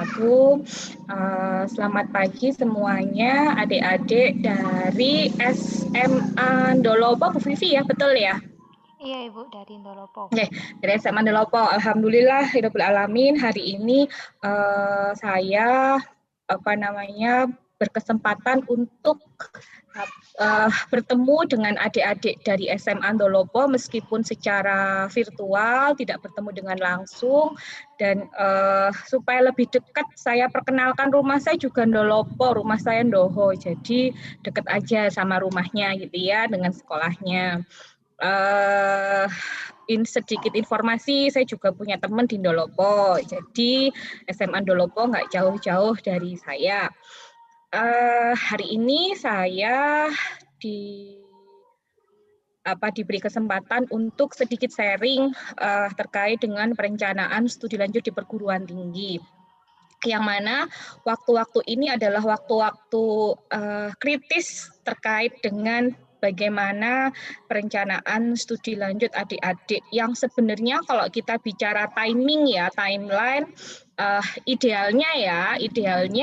wabarakatuh. Selamat pagi semuanya, adik-adik dari SMA Ndolopo, Bu Vivi ya, betul ya? Iya Ibu, dari Ndolopo. Oke, dari SMA Ndolopo. Alhamdulillah, Hirupil Alamin. Hari ini saya berkesempatan untuk bertemu dengan adik-adik dari SMA Ndolopo meskipun secara virtual, tidak bertemu dengan langsung. Dan supaya lebih dekat, saya perkenalkan rumah saya juga Ndolopo, rumah saya Ndoho, jadi dekat aja sama rumahnya gitu ya, dengan sekolahnya. Sedikit informasi, saya juga punya teman di Ndolopo, jadi SMA Ndolopo nggak jauh-jauh dari saya. Hari ini saya diberi kesempatan untuk sedikit sharing terkait dengan perencanaan studi lanjut di perguruan tinggi. Yang mana waktu-waktu ini adalah waktu-waktu kritis terkait dengan bagaimana perencanaan studi lanjut adik-adik yang sebenarnya kalau kita bicara timing ya, timeline, idealnya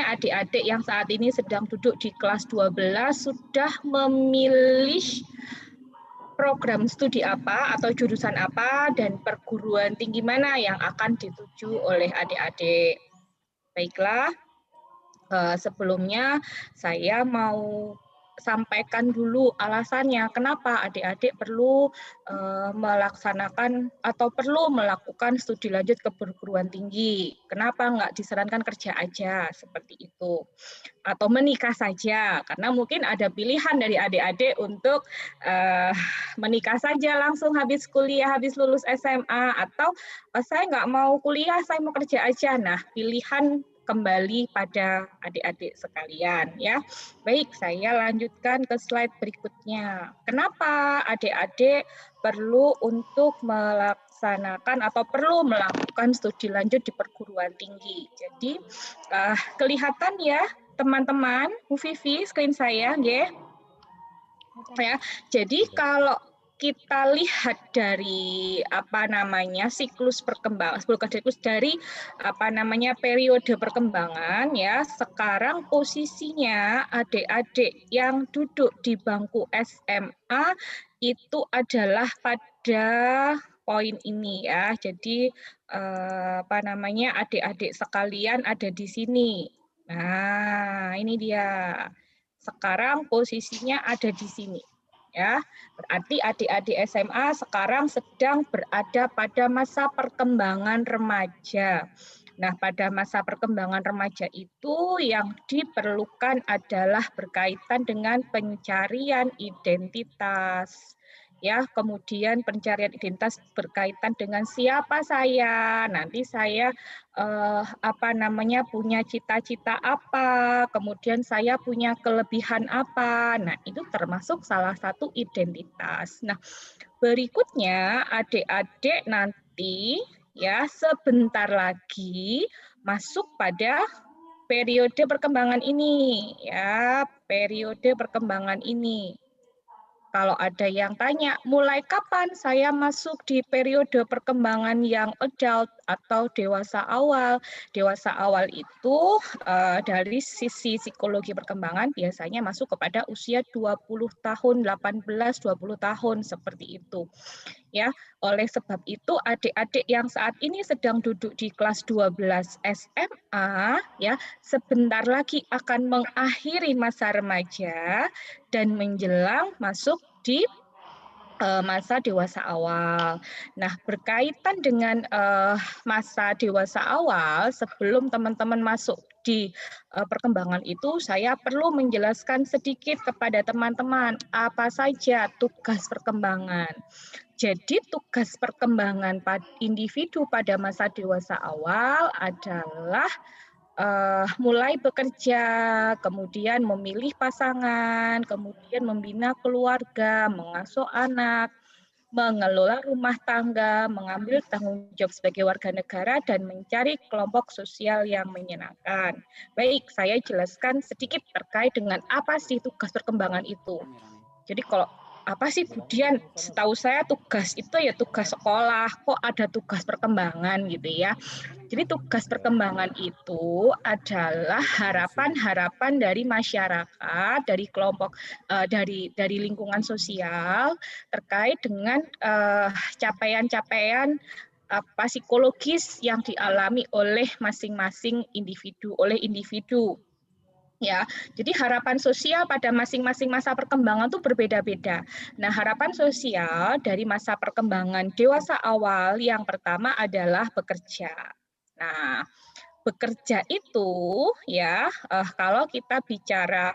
adik-adik yang saat ini sedang duduk di kelas 12 sudah memilih program studi apa atau jurusan apa dan perguruan tinggi mana yang akan dituju oleh adik-adik. Baiklah, sebelumnya saya mau sampaikan dulu alasannya kenapa adik-adik perlu melaksanakan atau perlu melakukan studi lanjut ke perguruan tinggi. Kenapa nggak disarankan kerja aja seperti itu, atau menikah saja, karena mungkin ada pilihan dari adik-adik untuk menikah saja langsung habis kuliah, habis lulus SMA, atau saya nggak mau kuliah, saya mau kerja aja. Nah, pilihan kembali pada adik-adik sekalian ya. Baik, saya lanjutkan ke slide berikutnya. Kenapa adik-adik perlu untuk melaksanakan atau perlu melakukan studi lanjut di perguruan tinggi? Jadi kelihatan ya teman-teman, Bu Vivi, screen saya, ya. Jadi kalau kita lihat dari siklus perkembangan, dari periode perkembangan ya, sekarang posisinya adik-adik yang duduk di bangku SMA itu adalah pada poin ini ya. Jadi adik-adik sekalian ada di sini. Nah, ini dia. Sekarang posisinya ada di sini. Ya, berarti adik-adik SMA sekarang sedang berada pada masa perkembangan remaja. Nah, pada masa perkembangan remaja itu yang diperlukan adalah berkaitan dengan pencarian identitas. Ya, kemudian pencarian identitas berkaitan dengan siapa saya. Nanti saya punya cita-cita apa, kemudian saya punya kelebihan apa. Nah, itu termasuk salah satu identitas. Nah, berikutnya adik-adik nanti ya sebentar lagi masuk pada periode perkembangan ini ya, periode perkembangan ini. Kalau ada yang tanya, mulai kapan saya masuk di periode perkembangan yang adult atau dewasa awal? Dewasa awal itu dari sisi psikologi perkembangan biasanya masuk kepada usia 20 tahun, 18, 20 tahun seperti itu. Ya, oleh sebab itu adik-adik yang saat ini sedang duduk di kelas 12 SMA ya, sebentar lagi akan mengakhiri masa remaja dan menjelang masuk di masa dewasa awal. Nah, berkaitan dengan masa dewasa awal, sebelum teman-teman masuk di perkembangan itu, saya perlu menjelaskan sedikit kepada teman-teman apa saja tugas perkembangan. Jadi tugas perkembangan individu pada masa dewasa awal adalah mulai bekerja, kemudian memilih pasangan, kemudian membina keluarga, mengasuh anak, mengelola rumah tangga, mengambil tanggung jawab sebagai warga negara, dan mencari kelompok sosial yang menyenangkan. Baik, saya jelaskan sedikit terkait dengan apa sih tugas perkembangan itu. Jadi kalau apa sih Budian? Setahu saya tugas itu ya tugas sekolah, kok ada tugas perkembangan gitu ya. Jadi tugas perkembangan itu adalah harapan-harapan dari masyarakat, dari kelompok, dari lingkungan sosial terkait dengan capaian-capaian apa psikologis yang dialami oleh masing-masing individu, ya. Jadi harapan sosial pada masing-masing masa perkembangan itu berbeda-beda. Nah, harapan sosial dari masa perkembangan dewasa awal yang pertama adalah bekerja. Nah, bekerja itu ya kalau kita bicara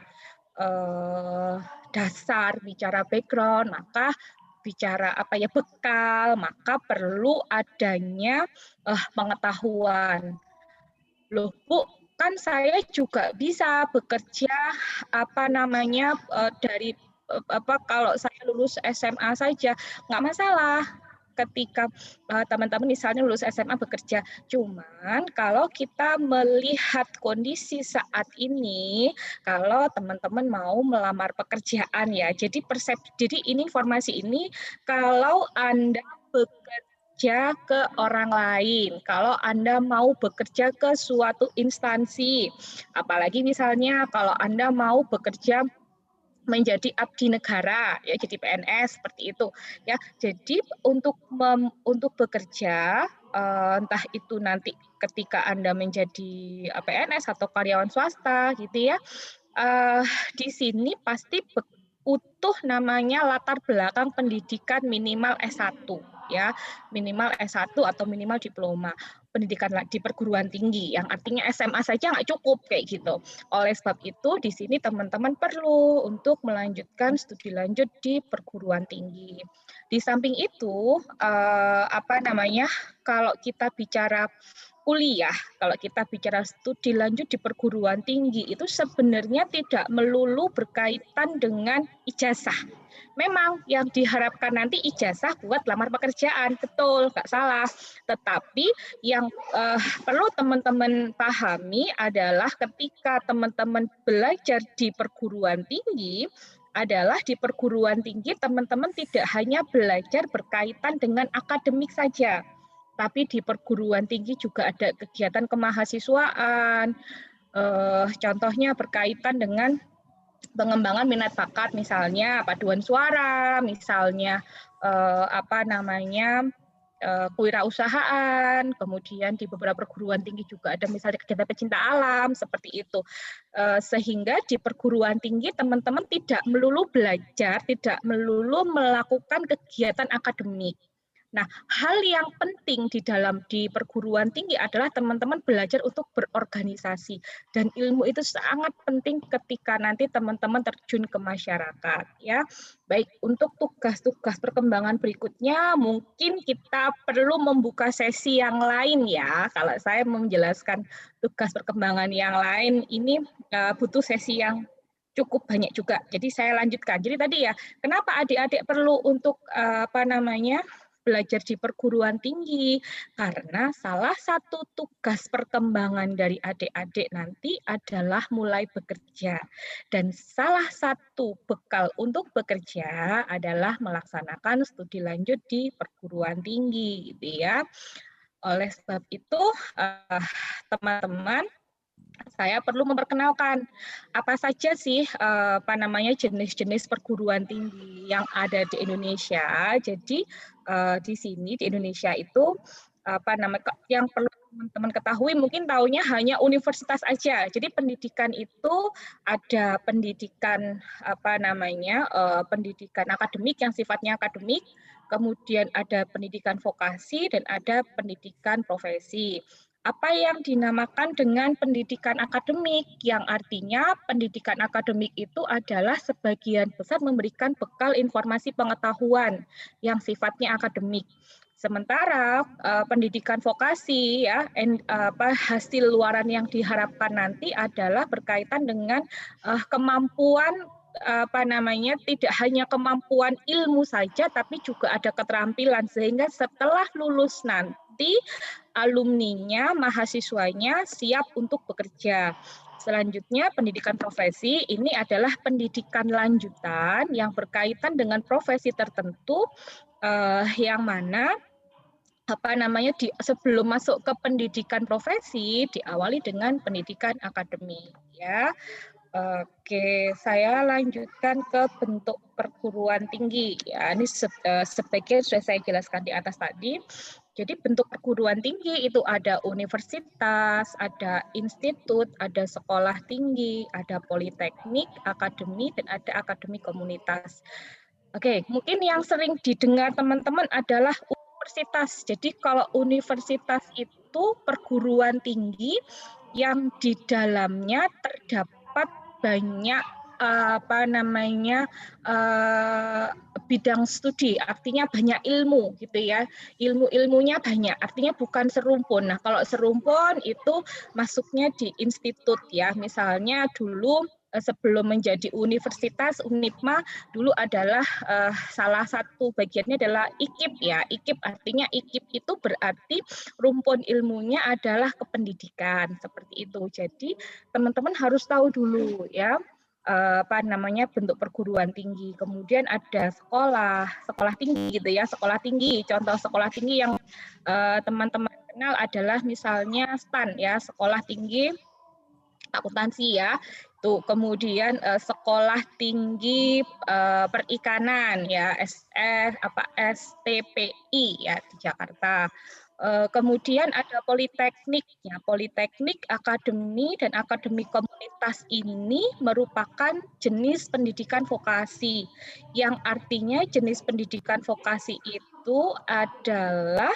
dasar, bicara background, maka bicara apa ya bekal, maka perlu adanya pengetahuan. Loh, Bu, kan saya juga bisa bekerja apa namanya dari apa kalau saya lulus SMA saja nggak masalah ketika teman-teman misalnya lulus SMA bekerja. Cuman kalau kita melihat kondisi saat ini, kalau teman-teman mau melamar pekerjaan ya, jadi ini informasi ini kalau Anda bekerja ke orang lain, kalau Anda mau bekerja ke suatu instansi, apalagi misalnya kalau Anda mau bekerja menjadi abdi negara ya jadi PNS seperti itu ya. Jadi untuk bekerja entah itu nanti ketika Anda menjadi PNS atau karyawan swasta gitu ya. Di sini pasti butuh namanya latar belakang pendidikan minimal S1 ya, minimal S1 atau minimal diploma pendidikan di perguruan tinggi, yang artinya SMA saja nggak cukup kayak gitu. Oleh sebab itu, di sini teman-teman perlu untuk melanjutkan studi lanjut di perguruan tinggi. Di samping itu, apa namanya, kalau kita bicara kuliah, kalau kita bicara studi lanjut di perguruan tinggi, itu sebenarnya tidak melulu berkaitan dengan ijazah. Memang yang diharapkan nanti ijazah buat lamar pekerjaan, betul, nggak salah. Tetapi yang perlu teman-teman pahami adalah ketika teman-teman belajar di perguruan tinggi, adalah di perguruan tinggi teman-teman tidak hanya belajar berkaitan dengan akademik saja, tapi di perguruan tinggi juga ada kegiatan kemahasiswaan, contohnya berkaitan dengan pengembangan minat bakat, misalnya paduan suara, misalnya apa namanya kewirausahaan, kemudian di beberapa perguruan tinggi juga ada misalnya kegiatan pecinta alam seperti itu. Sehingga di perguruan tinggi teman-teman tidak melulu belajar, tidak melulu melakukan kegiatan akademik. Nah, hal yang penting di perguruan tinggi adalah teman-teman belajar untuk berorganisasi, dan ilmu itu sangat penting ketika nanti teman-teman terjun ke masyarakat ya. Baik, untuk tugas-tugas perkembangan berikutnya mungkin kita perlu membuka sesi yang lain ya. Kalau saya menjelaskan tugas perkembangan yang lain ini butuh sesi yang cukup banyak juga. Jadi saya lanjutkan. Jadi tadi ya, kenapa adik-adik perlu untuk apa namanya belajar di perguruan tinggi, karena salah satu tugas perkembangan dari adik-adik nanti adalah mulai bekerja. Dan salah satu bekal untuk bekerja adalah melaksanakan studi lanjut di perguruan tinggi, gitu ya. Oleh sebab itu, teman-teman, saya perlu memperkenalkan apa saja sih apa namanya jenis-jenis perguruan tinggi yang ada di Indonesia. Jadi di sini di Indonesia itu apa namanya yang perlu teman-teman ketahui, mungkin taunya hanya universitas aja. Jadi pendidikan itu ada pendidikan apa namanya pendidikan akademik yang sifatnya akademik, kemudian ada pendidikan vokasi dan ada pendidikan profesi. Apa yang dinamakan dengan pendidikan akademik, yang artinya pendidikan akademik itu adalah sebagian besar memberikan bekal informasi pengetahuan yang sifatnya akademik. Sementara pendidikan vokasi ya hasil luaran yang diharapkan nanti adalah berkaitan dengan kemampuan apa namanya tidak hanya kemampuan ilmu saja tapi juga ada keterampilan, sehingga setelah lulus nanti alumninya, mahasiswanya siap untuk bekerja. Selanjutnya, pendidikan profesi ini adalah pendidikan lanjutan yang berkaitan dengan profesi tertentu yang mana sebelum masuk ke pendidikan profesi diawali dengan pendidikan akademik, ya. Oke, saya lanjutkan ke bentuk perguruan tinggi. Ya, ini sebagian sudah saya jelaskan di atas tadi. Jadi bentuk perguruan tinggi itu ada universitas, ada institut, ada sekolah tinggi, ada politeknik, akademi, dan ada akademi komunitas. Oke, mungkin yang sering didengar teman-teman adalah universitas. Jadi kalau universitas itu perguruan tinggi yang di dalamnya terdapat banyak bidang studi, artinya banyak ilmu gitu ya. Ilmunya banyak, artinya bukan serumpun. Nah, kalau serumpun itu masuknya di institut ya. Misalnya dulu sebelum menjadi universitas, UNIPMA dulu adalah salah satu bagiannya adalah IKIP ya. IKIP artinya IKIP itu berarti rumpun ilmunya adalah kependidikan seperti itu. Jadi teman-teman harus tahu dulu ya bentuk perguruan tinggi. Kemudian ada sekolah tinggi gitu ya, sekolah tinggi. Contoh sekolah tinggi yang teman-teman kenal adalah misalnya STAN ya, sekolah tinggi akuntansi ya. Tuh, kemudian sekolah tinggi perikanan ya, STPI ya di Jakarta. Kemudian ada politeknik ya, politeknik, akademi dan akademi komunitas ini merupakan jenis pendidikan vokasi yang artinya jenis pendidikan vokasi itu adalah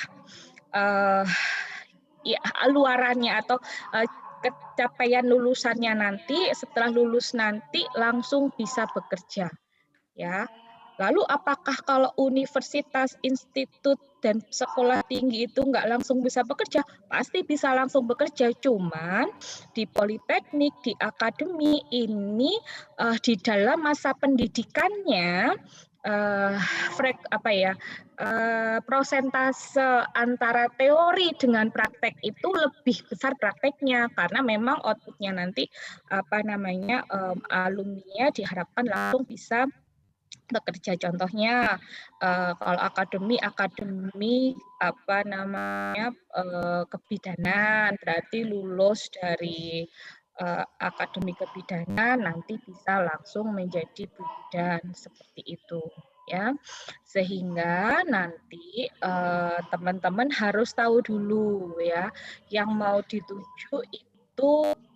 luarannya atau capaian lulusannya nanti, setelah lulus nanti langsung bisa bekerja ya. Lalu apakah kalau universitas, institut, dan sekolah tinggi itu nggak langsung bisa bekerja? Pasti bisa langsung bekerja, cuman di politeknik, di akademi ini di dalam masa pendidikannya prosentase antara teori dengan praktek itu lebih besar prakteknya karena memang outputnya nanti alumninya diharapkan langsung bisa bekerja. Contohnya kalau akademi kebidanan, berarti lulus dari akademi kebidanan nanti bisa langsung menjadi bidan seperti itu ya. Sehingga nanti teman-teman harus tahu dulu ya yang mau dituju itu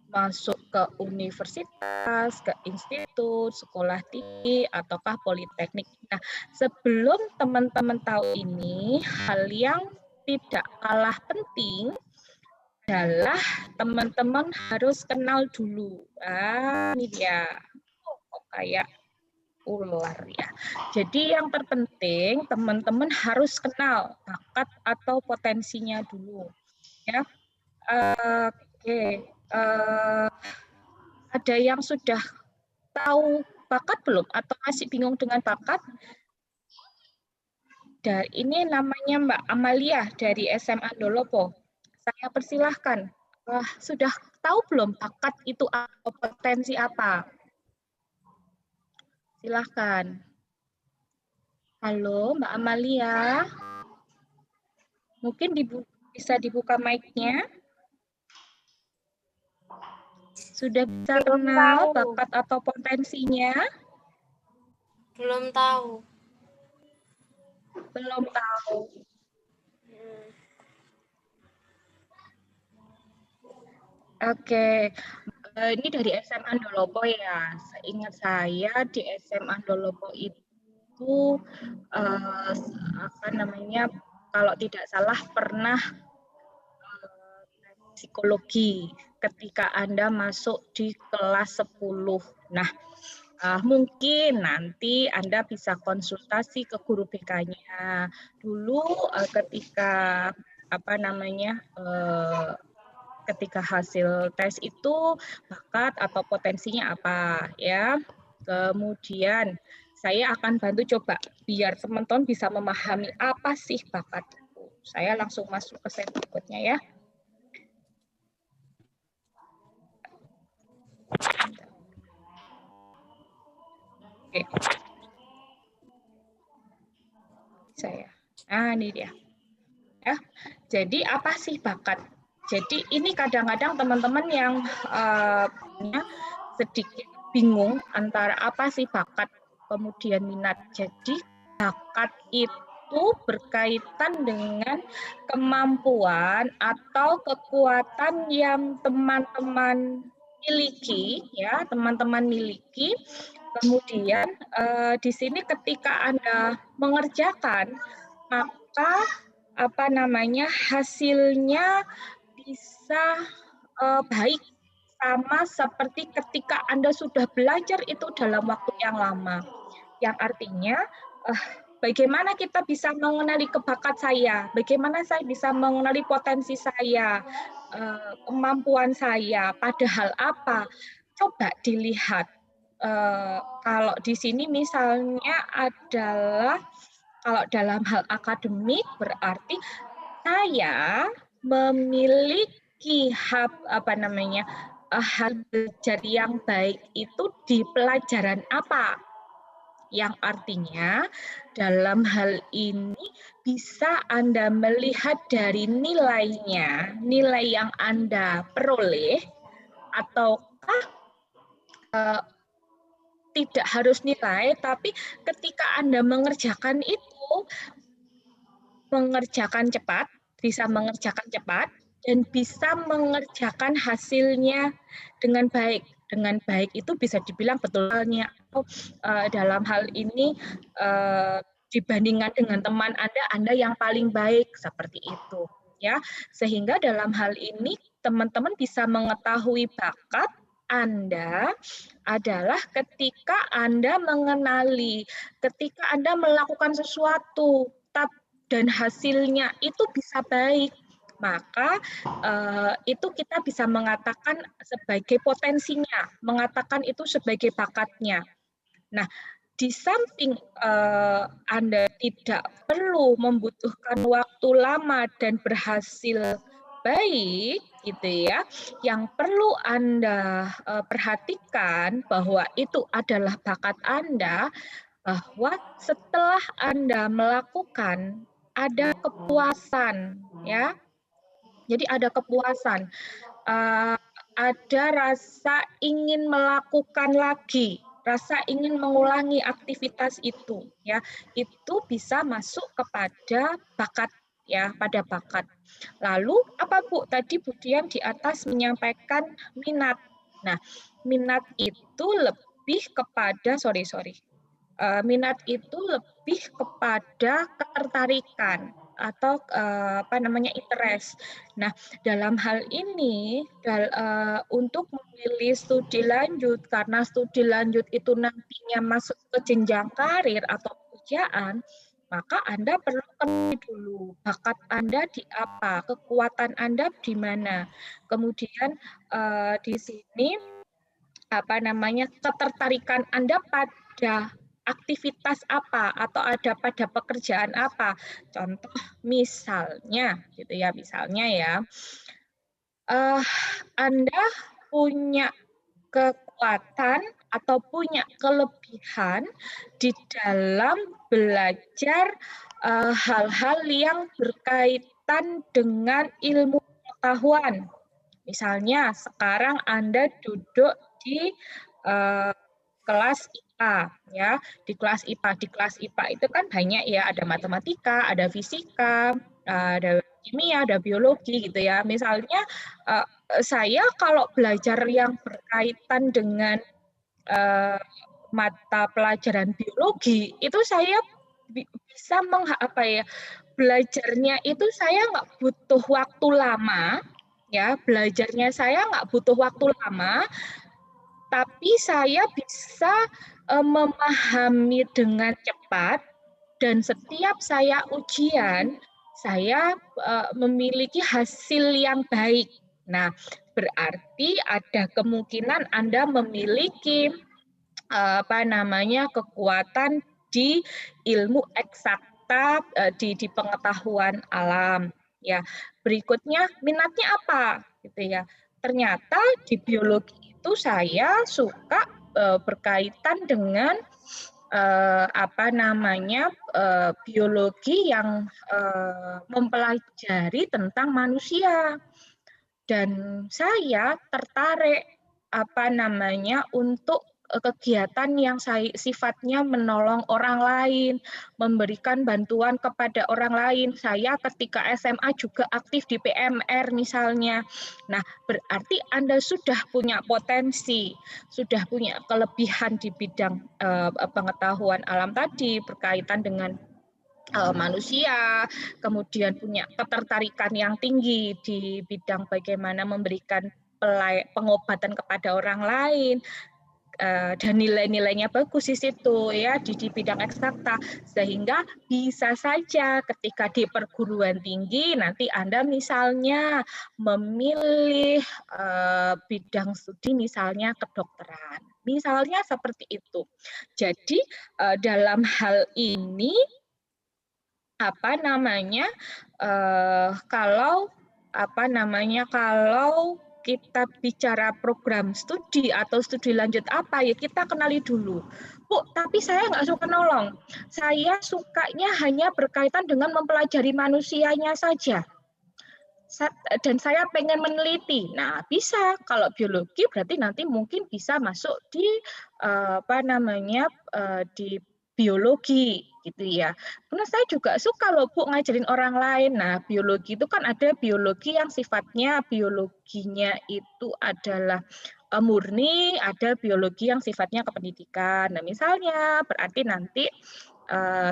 masuk ke universitas, ke institut, sekolah tinggi, ataukah politeknik. Nah, sebelum teman-teman tahu ini, hal yang tidak kalah penting adalah teman-teman harus kenal dulu. Ini dia. Kok kayak ular ya. Jadi yang terpenting teman-teman harus kenal bakat atau potensinya dulu. Ya. Oke. Ada yang sudah tahu bakat belum atau masih bingung dengan bakat? Ini namanya Mbak Amalia dari SMA Dolopo. Saya persilahkan. Sudah tahu belum bakat itu atau potensi apa? Silahkan. Halo Mbak Amalia. Mungkin bisa dibuka mic-nya. Sudah bisa kenal bakat atau potensinya? Belum tahu. Belum tahu. Oke. Ini dari SMA Dolopo ya. Seingat saya di SMA Dolopo itu kalau tidak salah pernah psikologi ketika Anda masuk di kelas 10. Nah, mungkin nanti Anda bisa konsultasi ke guru BK-nya. Dulu ketika ketika hasil tes itu bakat atau potensinya apa ya. Kemudian saya akan bantu coba biar teman-teman bisa memahami apa sih bakat itu. Saya langsung masuk ke slide berikutnya ya. Oke. Saya. Nah, ini dia. Ya. Jadi apa sih bakat? Jadi ini kadang-kadang teman-teman yang sedikit bingung antara apa sih bakat kemudian minat. Jadi bakat itu berkaitan dengan kemampuan atau kekuatan yang teman-teman miliki, ya, teman-teman miliki. Kemudian di sini ketika Anda mengerjakan, maka hasilnya bisa baik sama seperti ketika Anda sudah belajar itu dalam waktu yang lama. Yang artinya bagaimana kita bisa mengenali kebakat saya, bagaimana saya bisa mengenali potensi saya, kemampuan saya, padahal apa? Coba dilihat. Kalau di sini misalnya adalah kalau dalam hal akademik berarti saya memiliki hal belajar yang baik itu di pelajaran apa? Yang artinya dalam hal ini bisa Anda melihat dari nilainya, nilai yang Anda peroleh, ataukah tidak harus nilai, tapi ketika Anda mengerjakan itu, mengerjakan cepat, bisa mengerjakan cepat, dan bisa mengerjakan hasilnya dengan baik. Dengan baik itu bisa dibilang betulnya, atau dalam hal ini dibandingkan dengan teman Anda yang paling baik, seperti itu. Ya, sehingga dalam hal ini teman-teman bisa mengetahui bakat Anda adalah ketika Anda mengenali, ketika Anda melakukan sesuatu, dan hasilnya itu bisa baik, maka itu kita bisa mengatakan sebagai potensinya, mengatakan itu sebagai bakatnya. Nah, di samping Anda tidak perlu membutuhkan waktu lama dan berhasil baik, gitu ya. Yang perlu Anda perhatikan bahwa itu adalah bakat Anda, bahwa setelah Anda melakukan ada kepuasan, ya. Jadi ada kepuasan, ada rasa ingin melakukan lagi, rasa ingin mengulangi aktivitas itu, ya. Itu bisa masuk kepada bakat, ya, pada bakat. Lalu apa Bu? Tadi Bu Dian di atas menyampaikan minat. Nah, minat itu lebih kepada minat itu lebih kepada ketertarikan atau interest. Nah, dalam hal ini untuk memilih studi lanjut, karena studi lanjut itu nantinya masuk ke jenjang karir atau pekerjaan, maka Anda perlu kenali dulu bakat Anda di apa, kekuatan Anda di mana. Kemudian di sini ketertarikan Anda pada aktivitas apa atau ada pada pekerjaan apa. Contoh misalnya gitu ya, Anda punya kekuatan atau punya kelebihan di dalam belajar hal-hal yang berkaitan dengan ilmu pengetahuan. Misalnya sekarang Anda duduk di kelas IPA, ya, di kelas IPA itu kan banyak ya, ada matematika, ada fisika, ada kimia, ada biologi gitu ya. Misalnya saya kalau belajar yang berkaitan dengan mata pelajaran biologi itu saya bisa belajarnya itu saya nggak butuh waktu lama, ya, belajarnya saya nggak butuh waktu lama, tapi saya bisa memahami dengan cepat, dan setiap saya ujian, saya memiliki hasil yang baik. Nah, berarti ada kemungkinan Anda memiliki kekuatan di ilmu eksak. kita di pengetahuan alam. Ya, berikutnya minatnya apa, gitu ya. Ternyata di biologi itu saya suka berkaitan dengan biologi yang mempelajari tentang manusia. Dan saya tertarik untuk kegiatan yang sifatnya menolong orang lain, memberikan bantuan kepada orang lain. Saya ketika SMA juga aktif di PMR misalnya. Nah, berarti Anda sudah punya potensi, sudah punya kelebihan di bidang pengetahuan alam tadi berkaitan dengan manusia, kemudian punya ketertarikan yang tinggi di bidang bagaimana memberikan pengobatan kepada orang lain, dan nilai-nilainya bagus di situ ya di bidang eksakta, sehingga bisa saja ketika di perguruan tinggi nanti Anda misalnya memilih bidang studi misalnya kedokteran, misalnya seperti itu. Jadi dalam hal ini kalau kita bicara program studi atau studi lanjut apa ya kita kenali dulu. Bu, tapi saya nggak suka nolong. Saya sukanya hanya berkaitan dengan mempelajari manusianya saja. Dan saya pengen meneliti. Nah, bisa kalau biologi berarti nanti mungkin bisa masuk di di biologi gitu ya. Karena saya juga suka loh Bu ngajarin orang lain. Nah, biologi itu kan ada biologi yang sifatnya biologinya itu adalah murni, ada biologi yang sifatnya kependidikan. Nah, misalnya berarti nanti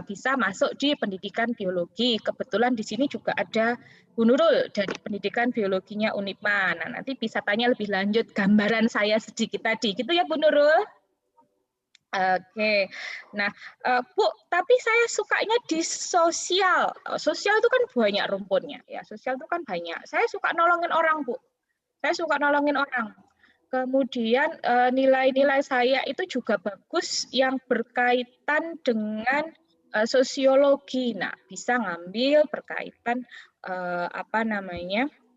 bisa masuk di pendidikan biologi. Kebetulan di sini juga ada Bu Nurul dari pendidikan biologinya Unipma. Nah, nanti bisa tanya lebih lanjut gambaran saya sedikit tadi. Gitu ya Bu Nurul? Oke, nah Bu, tapi saya sukanya di sosial. Sosial itu kan banyak rumputnya, ya. Sosial itu kan banyak. Saya suka nolongin orang, Bu. Saya suka nolongin orang. Kemudian nilai-nilai saya itu juga bagus yang berkaitan dengan sosiologi. Nah, bisa ngambil berkaitan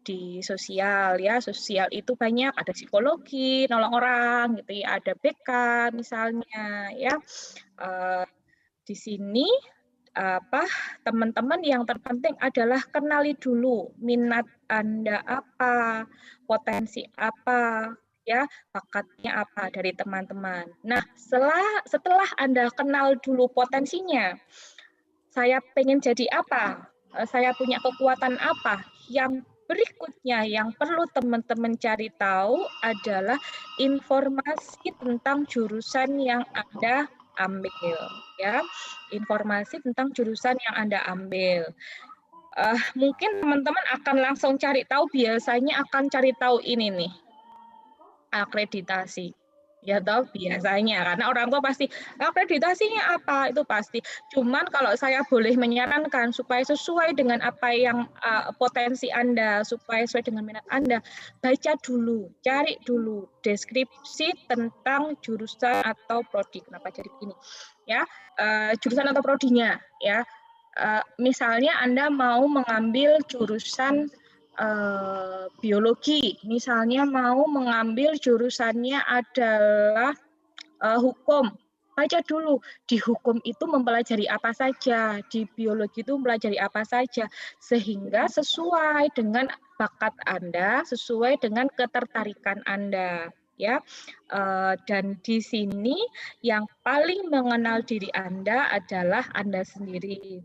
di sosial ya. Sosial itu banyak, ada psikologi, nolong orang gitu ya, ada BK misalnya ya. Di sini teman-teman yang terpenting adalah kenali dulu minat Anda apa, potensi apa, ya, bakatnya apa dari teman-teman. Nah, setelah Anda kenal dulu potensinya, saya pengen jadi apa, saya punya kekuatan apa, yang berikutnya yang perlu teman-teman cari tahu adalah informasi tentang jurusan yang Anda ambil, ya, informasi tentang jurusan yang Anda ambil. Mungkin teman-teman akan langsung cari tahu, biasanya akan cari tahu ini nih, akreditasi. Ya tahu biasanya, karena orang tua pasti akreditasinya apa, itu pasti. Cuman kalau saya boleh menyarankan supaya sesuai dengan apa yang potensi Anda, supaya sesuai dengan minat Anda, baca dulu, cari dulu deskripsi tentang jurusan atau prodi. Kenapa jadi begini? Ya, jurusan atau prodinya, ya. Misalnya Anda mau mengambil jurusan biologi, misalnya mau mengambil jurusannya adalah hukum, baca dulu di hukum itu mempelajari apa saja, di biologi itu mempelajari apa saja, sehingga sesuai dengan bakat Anda, sesuai dengan ketertarikan Anda. Ya, dan di sini yang paling mengenal diri Anda adalah Anda sendiri.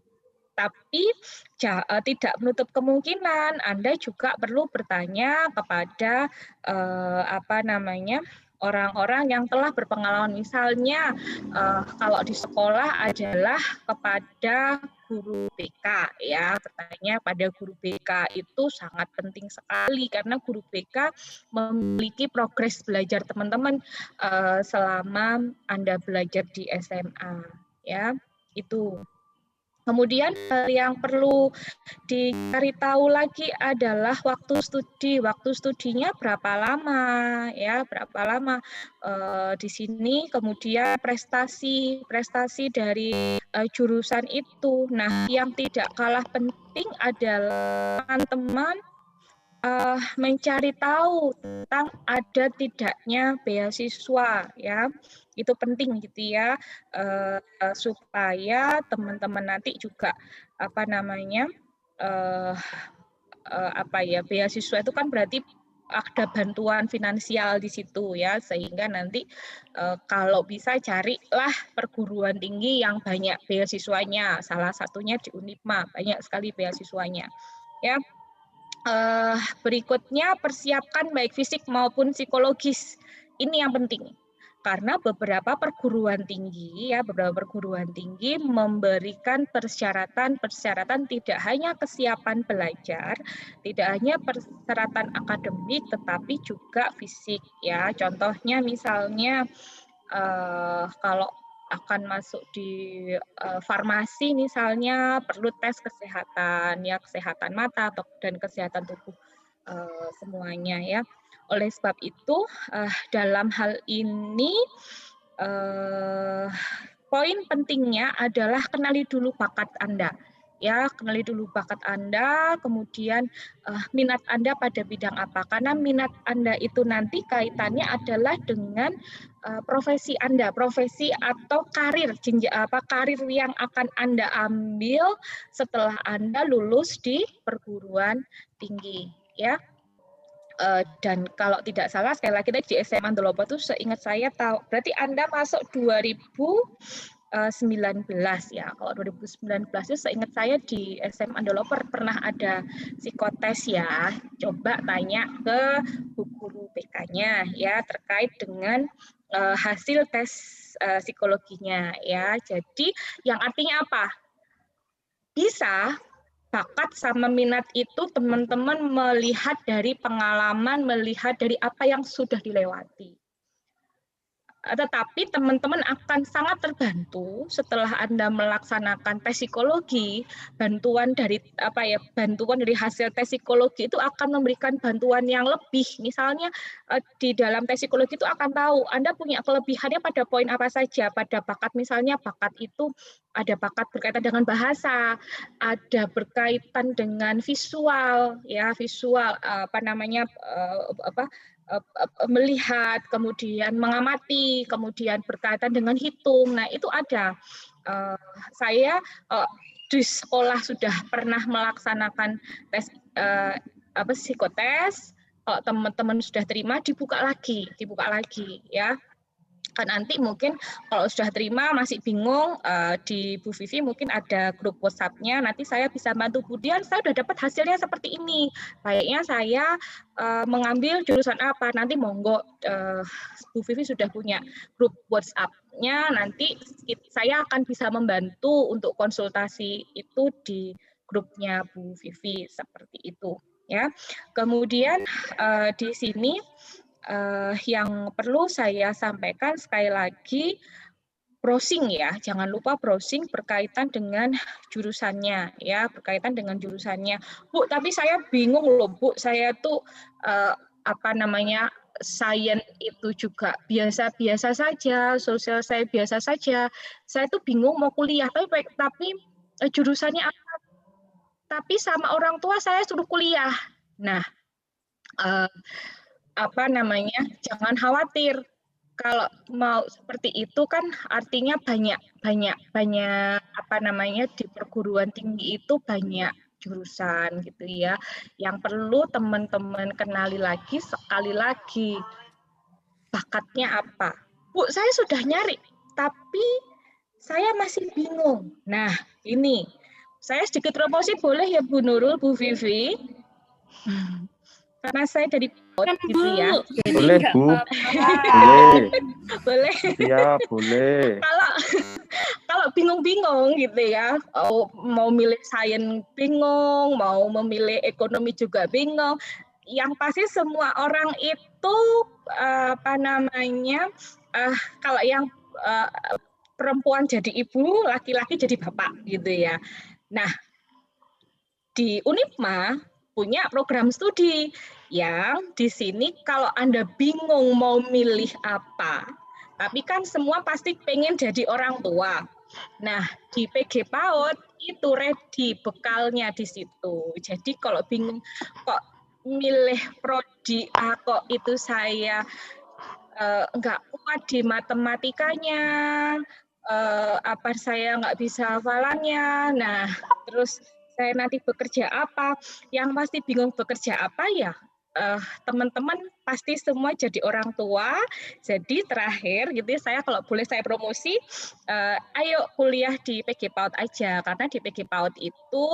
Tapi tidak menutup kemungkinan Anda juga perlu bertanya kepada orang-orang yang telah berpengalaman. Misalnya kalau di sekolah adalah kepada guru BK, ya, bertanya pada guru BK itu sangat penting sekali karena guru BK memiliki progres belajar teman-teman selama Anda belajar di SMA, ya, itu. Kemudian yang perlu dicari tahu lagi adalah waktu studi. Waktu studinya berapa lama ya, berapa lama di sini. Kemudian prestasi dari jurusan itu. Nah, yang tidak kalah penting adalah teman-teman mencari tahu tentang ada tidaknya beasiswa ya, itu penting gitu ya, supaya teman-teman nanti juga apa namanya beasiswa itu kan berarti ada bantuan finansial di situ ya, sehingga nanti kalau bisa carilah perguruan tinggi yang banyak beasiswanya, salah satunya di Unipma banyak sekali beasiswanya ya. Berikutnya persiapkan baik fisik maupun psikologis. Ini yang penting. Karena beberapa perguruan tinggi memberikan persyaratan tidak hanya kesiapan belajar, tidak hanya persyaratan akademik, tetapi juga fisik ya. Contohnya misalnya kalau akan masuk di farmasi misalnya perlu tes kesehatan ya, kesehatan mata dan kesehatan tubuh semuanya ya. Oleh sebab itu dalam hal ini poin pentingnya adalah kenali dulu bakat Anda. Ya, kenali dulu bakat Anda, kemudian minat Anda pada bidang apa. Karena minat Anda itu nanti kaitannya adalah dengan profesi Anda, profesi atau karir yang akan Anda ambil setelah Anda lulus di perguruan tinggi, ya. Dan kalau tidak salah sekali lagi di SMA Andolopo itu seingat saya tahu, berarti Anda masuk 2019 ya. Kalau 2019 itu seingat saya di SMA Andolopo pernah ada psikotes ya. Coba tanya ke guru BK-nya ya terkait dengan hasil tes psikologinya ya. Jadi yang artinya apa? Bisa bakat sama minat itu teman-teman melihat dari pengalaman, melihat dari apa yang sudah dilewati. Tetapi teman-teman akan sangat terbantu setelah Anda melaksanakan tes psikologi, bantuan dari hasil tes psikologi itu akan memberikan bantuan yang lebih. Misalnya di dalam tes psikologi itu akan tahu Anda punya kelebihannya pada poin apa saja, pada bakat misalnya bakat itu ada bakat berkaitan dengan bahasa, ada berkaitan dengan visual ya, visual melihat, kemudian mengamati, kemudian berkaitan dengan hitung. Nah, itu ada. Saya di sekolah sudah pernah melaksanakan tes psikotes. Kalau teman-teman sudah terima, dibuka lagi ya. Kan nanti mungkin kalau sudah terima masih bingung, di Bu Vivi mungkin ada grup WhatsApp-nya, nanti saya bisa bantu Bu Dian, saya sudah dapat hasilnya seperti ini, baiknya saya mengambil jurusan apa, nanti monggo Bu Vivi sudah punya grup WhatsApp-nya, nanti saya akan bisa membantu untuk konsultasi itu di grupnya Bu Vivi, seperti itu ya. Kemudian di sini yang perlu saya sampaikan sekali lagi, browsing ya, jangan lupa browsing berkaitan dengan jurusannya ya, berkaitan dengan jurusannya. Bu, tapi saya bingung loh Bu, saya tuh sains itu juga biasa-biasa saja, sosial saya biasa saja. Saya tuh bingung mau kuliah, tapi jurusannya apa? Tapi sama orang tua saya suruh kuliah. Nah, jangan khawatir. Kalau mau seperti itu kan artinya banyak di perguruan tinggi itu banyak jurusan gitu ya. Yang perlu teman-teman kenali lagi sekali lagi bakatnya apa. Bu, saya sudah nyari, tapi saya masih bingung. Nah, ini saya sedikit promosi boleh ya Bu Nurul, Bu Vivi? Karena saya dari gitu ya. Boleh Bu. Boleh. Iya, boleh. Kalau bingung-bingung gitu ya, mau milih sains bingung, mau memilih ekonomi juga bingung. Yang pasti semua orang itu kalau yang perempuan jadi ibu, laki-laki jadi bapak gitu ya. Nah, di Unipma punya program studi yang di sini kalau Anda bingung mau milih apa, tapi kan semua pasti pengen jadi orang tua. Nah, di PG PAUD itu ready bekalnya di situ. Jadi kalau bingung kok milih prodi A kok itu saya nggak kuat di matematikanya, apa saya nggak bisa hafalannya. Nah, terus saya nanti bekerja apa? Yang pasti bingung bekerja apa ya? Teman-teman pasti semua jadi orang tua. Jadi terakhir gitu ya, saya kalau boleh saya promosi, ayo kuliah di PG PAUD aja karena di PG PAUD itu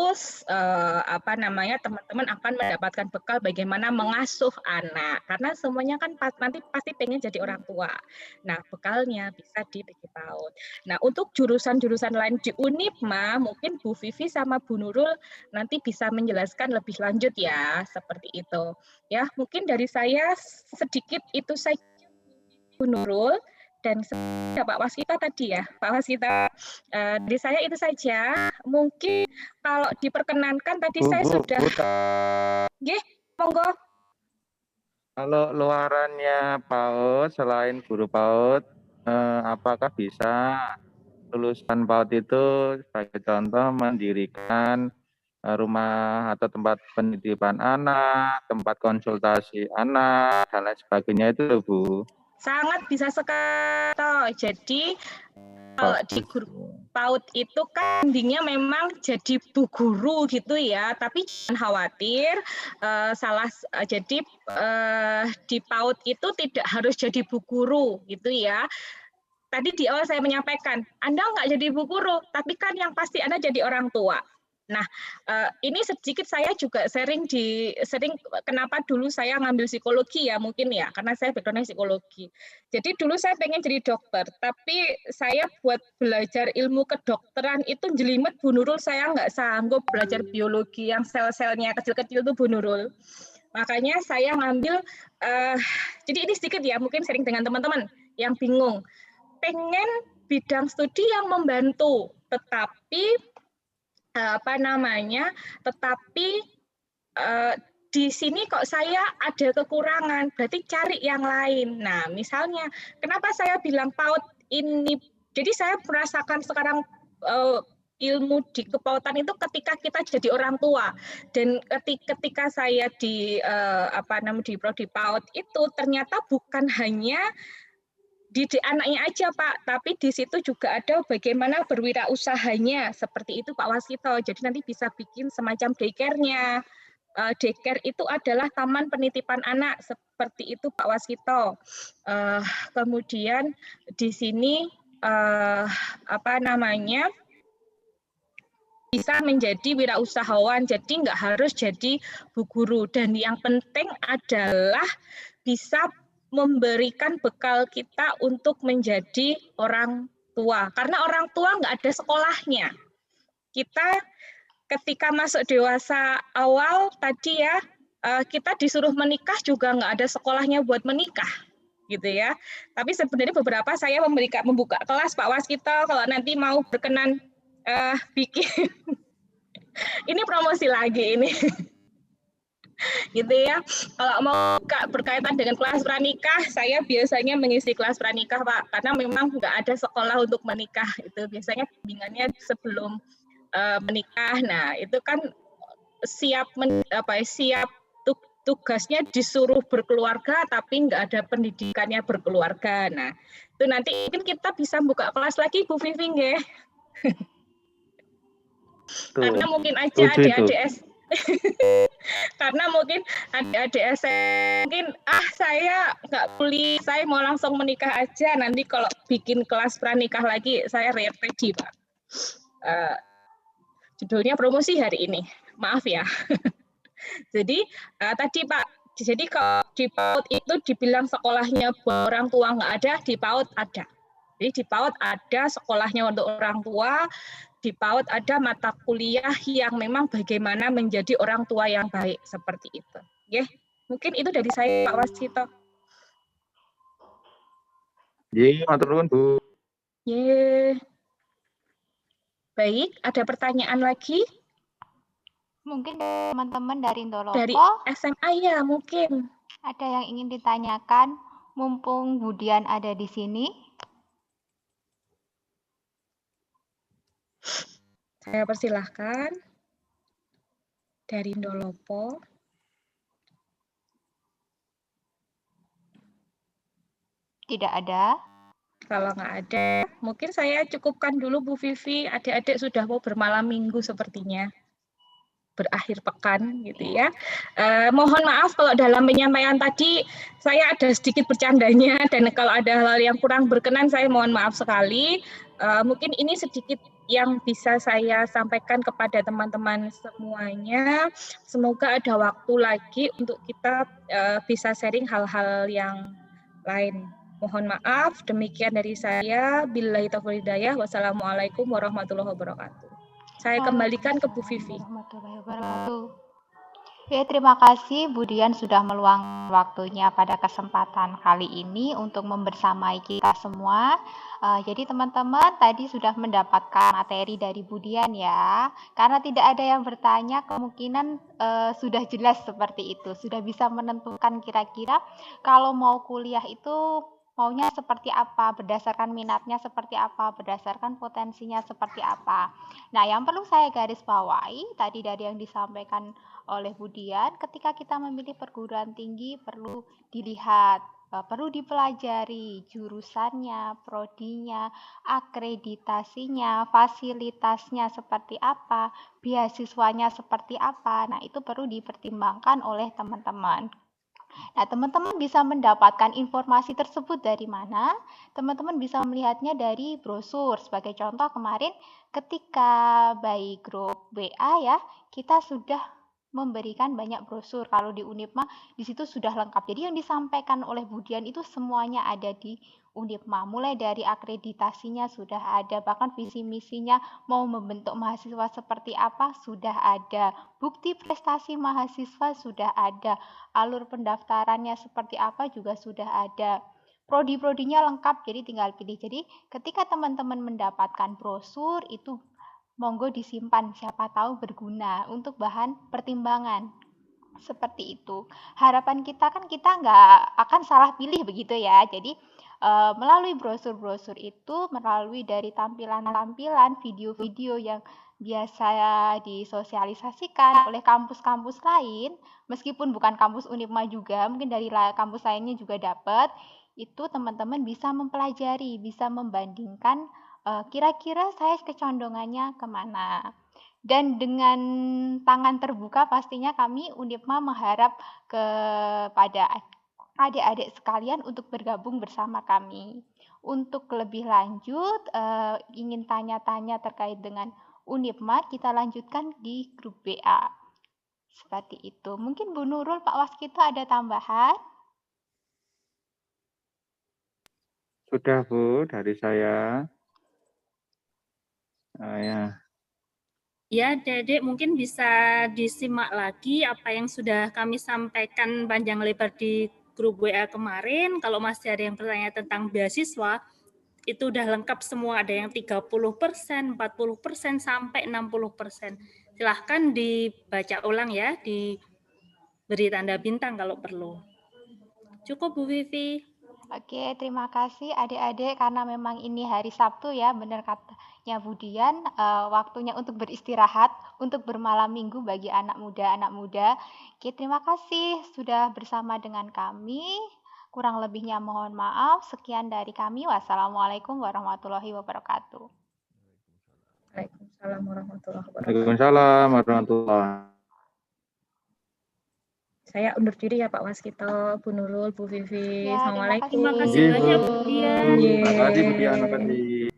apa namanya teman-teman akan mendapatkan bekal bagaimana mengasuh anak karena semuanya kan nanti pasti pengen jadi orang tua. Nah bekalnya bisa di PG PAUD. Nah untuk jurusan-jurusan lain di Unipma mungkin Bu Vivi sama Bu Nurul nanti bisa menjelaskan lebih lanjut ya seperti itu. Ya, mungkin dari saya sedikit itu saja Bu Nurul dan Pak Waskita tadi ya. Pak Waskita, dari saya itu saja. Mungkin kalau diperkenankan tadi saya sudah nggih, monggo. Kalau luarannya PAUD selain guru PAUD, apakah bisa lulusan PAUD itu sebagai contoh mendirikan rumah atau tempat penitipan anak, tempat konsultasi anak, dan lain sebagainya itu loh, Bu. Sangat bisa sekali. Jadi kalau di guru PAUD itu kan endingnya memang jadi bu guru gitu ya, tapi jangan khawatir jadi di PAUD itu tidak harus jadi bu guru gitu ya. Tadi di awal saya menyampaikan, Anda nggak jadi bu guru, tapi kan yang pasti Anda jadi orang tua. Nah, ini sedikit saya juga sering kenapa dulu saya ngambil psikologi ya mungkin ya, karena saya background-nya psikologi. Jadi dulu saya pengen jadi dokter, tapi saya buat belajar ilmu kedokteran itu jelimet Bu Nurul, saya nggak sanggup belajar biologi yang sel-selnya kecil-kecil itu Bu Nurul. Makanya saya ngambil, jadi ini sedikit ya, mungkin sering dengan teman-teman yang bingung. Pengen bidang studi yang membantu, tetapi di sini kok saya ada kekurangan, berarti cari yang lain. Nah, misalnya, kenapa saya bilang PAUD ini, jadi saya merasakan sekarang ilmu di kepautan itu ketika kita jadi orang tua, dan ketika saya di prodi PAUD itu ternyata bukan hanya didik anaknya aja Pak, tapi di situ juga ada bagaimana berwirausahanya, seperti itu Pak Waskito. Jadi nanti bisa bikin semacam daycare-nya. Daycare itu adalah taman penitipan anak, seperti itu Pak Waskito. Kemudian di sini bisa menjadi wirausahawan, jadi nggak harus jadi bu guru. Dan yang penting adalah bisa memberikan bekal kita untuk menjadi orang tua. Karena orang tua nggak ada sekolahnya. Kita ketika masuk dewasa awal tadi ya, kita disuruh menikah juga nggak ada sekolahnya buat menikah. Gitu ya. Tapi sebenarnya beberapa saya membuka kelas Pak Waskito, kalau nanti mau berkenan bikin. Ini promosi lagi ini. Gitu ya. Kalau mau berkaitan dengan kelas pranikah, saya biasanya mengisi kelas pranikah Pak, karena memang nggak ada sekolah untuk menikah. Itu biasanya bimbingannya sebelum menikah. Nah, itu kan siap tugasnya disuruh berkeluarga, tapi nggak ada pendidikannya berkeluarga. Nah, itu nanti mungkin kita bisa buka kelas lagi Bu Vivi nggih. Karena mungkin aja adik-adik karena mungkin adik-adik mungkin saya nggak kuliah, saya mau langsung menikah aja, nanti kalau bikin kelas pranikah lagi saya ready Pak. Judulnya promosi hari ini, maaf ya. Jadi tadi Pak, jadi kalau di PAUD itu dibilang sekolahnya buat orang tua nggak ada, di PAUD ada. Jadi di PAUD ada sekolahnya untuk orang tua, di PAUD ada mata kuliah yang memang bagaimana menjadi orang tua yang baik, seperti itu. Ya, mungkin itu dari saya Pak Waskito. Iya, matur nuwun Bu. Ye. Baik, ada pertanyaan lagi? Mungkin teman-teman dari Dari Ndolopo SMA ya mungkin. ada yang ingin ditanyakan, mumpung Budian ada di sini. Saya persilahkan. Dari Ndolopo. Tidak ada. Kalau nggak ada, mungkin saya cukupkan dulu Bu Vivi. Adik-adik sudah mau bermalam minggu sepertinya. Berakhir pekan gitu ya. Mohon maaf kalau dalam penyampaian tadi saya ada sedikit bercandanya dan kalau ada hal yang kurang berkenan saya mohon maaf sekali. Mungkin ini sedikit yang bisa saya sampaikan kepada teman-teman semuanya. Semoga ada waktu lagi untuk kita bisa sharing hal-hal yang lain. Mohon maaf, demikian dari saya. Billahi taufiq hidayah. Wassalamualaikum warahmatullahi wabarakatuh. Saya kembalikan ke Bu Vivi. Warahmatullahi wabarakatuh. Ya, terima kasih Budian sudah meluangkan waktunya pada kesempatan kali ini untuk membersamai kita semua. Jadi teman-teman tadi sudah mendapatkan materi dari Budian ya. Karena tidak ada yang bertanya, kemungkinan sudah jelas seperti itu. Sudah bisa menentukan kira-kira kalau mau kuliah itu maunya seperti apa, berdasarkan minatnya seperti apa, berdasarkan potensinya seperti apa. Nah, yang perlu saya garis bawahi tadi dari yang disampaikan oleh Budian, ketika kita memilih perguruan tinggi perlu dilihat, perlu dipelajari jurusannya, prodinya, akreditasinya, fasilitasnya seperti apa, beasiswanya seperti apa. Nah, itu perlu dipertimbangkan oleh teman-teman. Nah, teman-teman bisa mendapatkan informasi tersebut dari mana? Teman-teman bisa melihatnya dari brosur. Sebagai contoh kemarin ketika by grup WA ya, kita sudah memberikan banyak brosur. Kalau di Unipma di situ sudah lengkap. Jadi yang disampaikan oleh Budian itu semuanya ada di Unipma. Mulai dari akreditasinya sudah ada, bahkan visi misinya mau membentuk mahasiswa seperti apa sudah ada. Bukti prestasi mahasiswa sudah ada. Alur pendaftarannya seperti apa juga sudah ada. Prodi-prodinya lengkap, jadi tinggal pilih. Jadi ketika teman-teman mendapatkan brosur itu monggo disimpan, siapa tahu berguna untuk bahan pertimbangan. Seperti itu. Harapan kita kan kita nggak akan salah pilih begitu ya. Jadi melalui brosur-brosur itu, melalui dari tampilan-tampilan, video-video yang biasa disosialisasikan oleh kampus-kampus lain, meskipun bukan kampus Unipma juga, mungkin dari kampus lainnya juga dapat, itu teman-teman bisa mempelajari, bisa membandingkan kira-kira saya kecondongannya kemana. Dan dengan tangan terbuka pastinya kami Unipma mengharap kepada adik-adik sekalian untuk bergabung bersama kami. Untuk lebih lanjut, ingin tanya-tanya terkait dengan Unipma, kita lanjutkan di grup BA. Seperti itu. Mungkin Bu Nurul, Pak Waskito ada tambahan? Sudah Bu, dari saya. Ya. Ya, Dedek mungkin bisa disimak lagi apa yang sudah kami sampaikan panjang lebar di grup WA kemarin. Kalau masih ada yang bertanya tentang beasiswa, itu udah lengkap semua. Ada yang 30%, 40%, sampai 60%. Silahkan dibaca ulang ya, diberi tanda bintang kalau perlu. Cukup Bu Vivi. Oke, terima kasih adik-adik karena memang ini hari Sabtu ya, benar katanya Budian, waktunya untuk beristirahat, untuk bermalam minggu bagi anak muda. Oke, terima kasih sudah bersama dengan kami. Kurang lebihnya mohon maaf. Sekian dari kami. Wassalamualaikum warahmatullahi wabarakatuh. Waalaikumsalam warahmatullahi wabarakatuh. Waalaikumsalam warahmatullahi. Saya undur diri ya Pak Waskito, Bu Nurul, Bu Vivi. Ya, Assalamualaikum. Terima kasih banyak Bu Dian. Terima kasih Bu Dian, terima kasih.